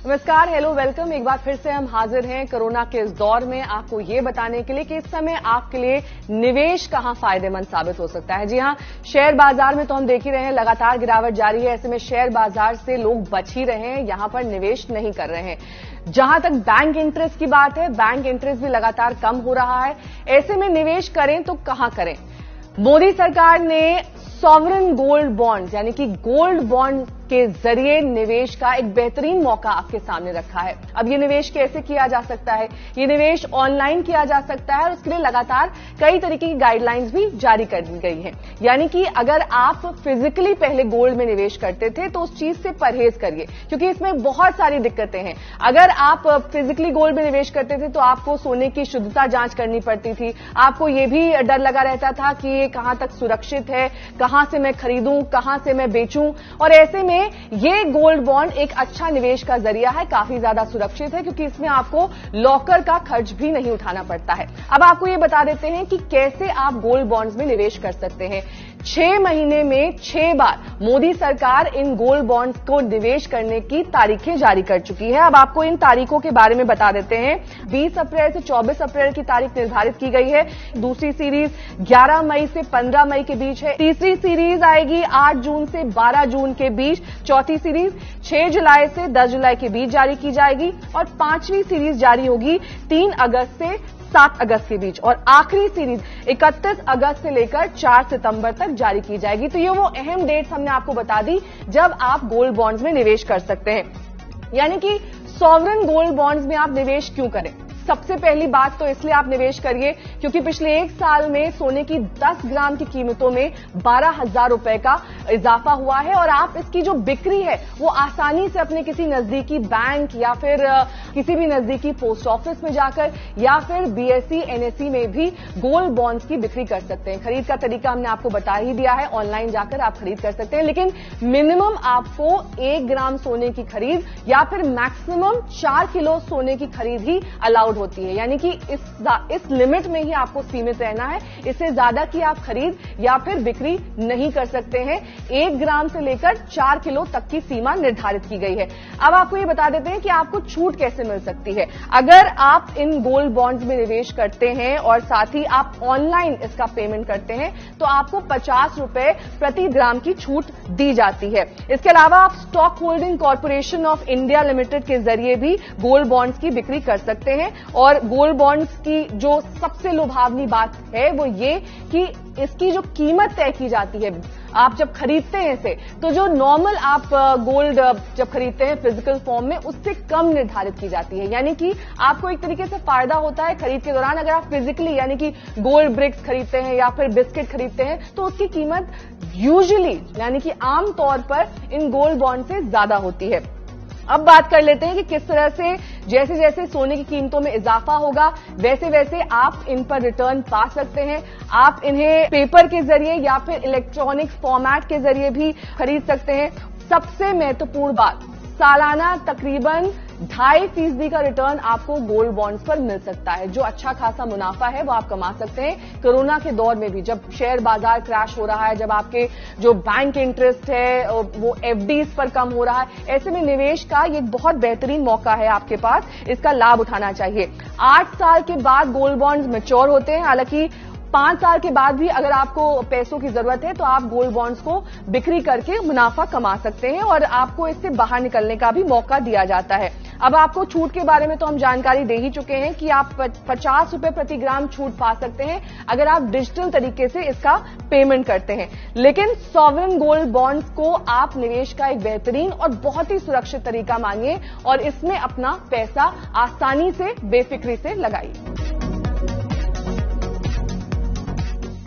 नमस्कार, hello, welcome. एक बार फिर से हम हाजिर हैं कोरोना के इस दौर में आपको ये बताने के लिए कि इस समय आपके लिए निवेश कहां फायदेमंद साबित हो सकता है। जी हां, शेयर बाजार में तो हम देख ही रहे हैं लगातार गिरावट जारी है। ऐसे में शेयर बाजार से लोग बच ही रहे हैं, यहां पर निवेश नहीं कर रहे हैं। जहां तक बैंक इंटरेस्ट की बात है, बैंक इंटरेस्ट भी लगातार कम हो रहा है। ऐसे में निवेश करें तो कहां करें? मोदी सरकार ने सॉवरेन गोल्ड बॉन्ड यानी कि गोल्ड बॉन्ड के जरिए निवेश का एक बेहतरीन मौका आपके सामने रखा है। अब ये निवेश कैसे किया जा सकता है? ये निवेश ऑनलाइन किया जा सकता है और उसके लिए लगातार कई तरीके की गाइडलाइंस भी जारी कर दी गई हैं। यानी कि अगर आप फिजिकली पहले गोल्ड में निवेश करते थे तो उस चीज से परहेज करिए, क्योंकि इसमें बहुत सारी दिक्कतें हैं। अगर आप फिजिकली गोल्ड में निवेश करते थे तो आपको सोने की शुद्धता जांच करनी पड़ती थी। आपको ये भी डर लगा रहता था कि ये कहां तक सुरक्षित है, कहां से मैं खरीदूं, कहां से मैं बेचूं। और ऐसे में ये गोल्ड बॉन्ड एक अच्छा निवेश का जरिया है, काफी ज्यादा सुरक्षित है, क्योंकि इसमें आपको लॉकर का खर्च भी नहीं उठाना पड़ता है। अब आपको ये बता देते हैं कि कैसे आप गोल्ड बॉन्ड्स में निवेश कर सकते हैं। 6 महीने में 6 बार मोदी सरकार इन गोल्ड बॉन्ड्स को निवेश करने की तारीखें जारी कर चुकी है। अब आपको इन तारीखों के बारे में बता देते हैं। 20 अप्रैल से 24 अप्रैल की तारीख निर्धारित की गई है। दूसरी सीरीज 11 मई से 15 मई के बीच है। तीसरी सीरीज आएगी 8 जून से 12 जून के बीच। चौथी सीरीज 6 जुलाई से 10 जुलाई के बीच जारी की जाएगी और 5वीं सीरीज जारी होगी 3 अगस्त से 7 अगस्त के बीच और आखिरी सीरीज 31 अगस्त से लेकर 4 सितंबर तक जारी की जाएगी। तो ये वो अहम डेट्स हमने आपको बता दी जब आप गोल्ड बॉन्ड्स में निवेश कर सकते हैं। यानी कि सॉवरेन गोल्ड बॉन्ड्स में आप निवेश क्यों करें? सबसे पहली बात तो इसलिए आप निवेश करिए क्योंकि पिछले 1 साल में सोने की 10 ग्राम की कीमतों में 12,000 रुपए का इजाफा हुआ है और आप इसकी जो बिक्री है वो आसानी से अपने किसी नजदीकी बैंक या फिर किसी भी नजदीकी पोस्ट ऑफिस में जाकर या फिर बीएसई एनएसई में भी गोल्ड बॉन्ड्स की बिक्री कर सकते हैं। खरीद का तरीका हमने आपको बता ही दिया है, ऑनलाइन जाकर आप खरीद कर सकते हैं, लेकिन मिनिमम आपको 1 ग्राम सोने की खरीद या फिर मैक्सिमम 4 किलो सोने की खरीद ही अलाउड होती है। यानी कि इस लिमिट में ही आपको सीमित रहना है। इससे ज्यादा की आप खरीद या फिर बिक्री नहीं कर सकते हैं। 1 ग्राम से लेकर 4 किलो तक की सीमा निर्धारित की गई है। अब आपको ये बता देते हैं कि आपको छूट कैसे मिल सकती है। अगर आप इन गोल्ड बॉन्ड्स में निवेश करते हैं और साथ ही आप ऑनलाइन इसका पेमेंट करते हैं तो आपको 50 रुपए प्रति ग्राम की छूट दी जाती है। इसके अलावा आप stock holding corporation of India limited के जरिए भी गोल्ड बॉन्ड्स की बिक्री कर सकते हैं। और गोल्ड बॉन्ड्स की जो सबसे लुभावनी बात है वो ये कि इसकी जो कीमत तय की जाती है, आप जब खरीदते हैं इसे तो जो नॉर्मल आप गोल्ड जब खरीदते हैं फिजिकल फॉर्म में उससे कम निर्धारित की जाती है। यानी कि आपको एक तरीके से फायदा होता है खरीद के दौरान। अगर आप फिजिकली यानी कि गोल्ड ब्रिक्स खरीदते हैं या फिर बिस्किट खरीदते हैं तो उसकी कीमत यूजुअली यानी कि आमतौर पर इन गोल्ड बॉन्ड से ज्यादा होती है। अब बात कर लेते हैं कि किस तरह से जैसे जैसे सोने की कीमतों में इजाफा होगा वैसे वैसे आप इन पर रिटर्न पा सकते हैं। आप इन्हें पेपर के जरिए या फिर इलेक्ट्रॉनिक फॉर्मेट के जरिए भी खरीद सकते हैं। सबसे महत्वपूर्ण बात, सालाना तकरीबन 2.5% का रिटर्न आपको गोल्ड बॉन्ड्स पर मिल सकता है, जो अच्छा खासा मुनाफा है वो आप कमा सकते हैं। कोरोना के दौर में भी जब शेयर बाजार क्रैश हो रहा है, जब आपके जो बैंक इंटरेस्ट है वो एफडीज पर कम हो रहा है, ऐसे में निवेश का ये एक बहुत बेहतरीन मौका है आपके पास, इसका लाभ उठाना चाहिए। 8 साल के बाद गोल्ड बॉन्ड्स मैच्योर होते हैं। हालांकि 5 साल के बाद भी अगर आपको पैसों की जरूरत है तो आप गोल्ड बॉन्ड्स को बिक्री करके मुनाफा कमा सकते हैं और आपको इससे बाहर निकलने का भी मौका दिया जाता है। अब आपको छूट के बारे में तो हम जानकारी दे ही चुके हैं कि आप 50 रुपए प्रति ग्राम छूट पा सकते हैं अगर आप डिजिटल तरीके से इसका पेमेंट करते हैं। लेकिन सॉवरेन गोल्ड बॉन्ड्स को आप निवेश का एक बेहतरीन और बहुत ही सुरक्षित तरीका मानिए और इसमें अपना पैसा आसानी से बेफिक्री से लगाइए।